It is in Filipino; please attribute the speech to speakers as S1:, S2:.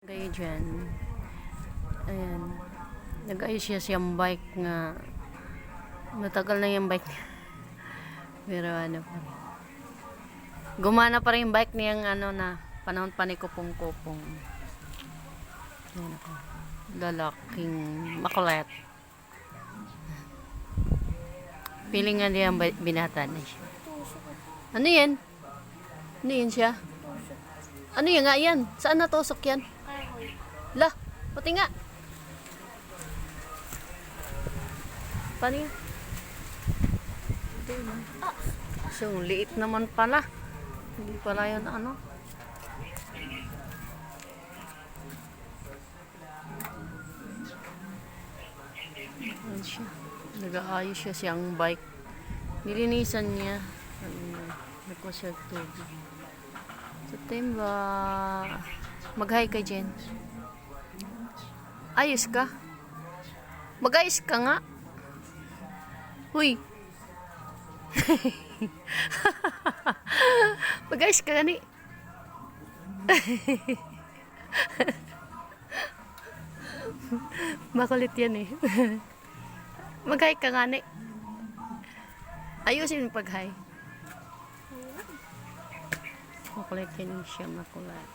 S1: Kayo dyan. Ayan. Nag-ayos siya siyang bike nga. Matagal na yung bike niya. Pero ano pa rin. Gumana pa rin yung bike niyang ano na. Panahon pa ni Kupong-Kupong. Ayan ako. Lalaking makulit. Feeling nga niya binata na siya. Ano yan? Ano yan siya? Ano yan nga yan? Saan natusok yan? Lah, pati nga. Paano yan? So, liit naman pala. Hindi pala yun ano. Ayan siya. Nag-aayos siya siyang bike. Nilinisan niya. Nagkuha siya tubig. September. Mag-hi ka, Jen. Ayos ka? Mag-ayos ka nga. Huy. Mag-ayos ka gani. Makulit yan eh. Mag-hi ka nga ni. Ayusin yung pag-hi. Makulit yan siya, makulit.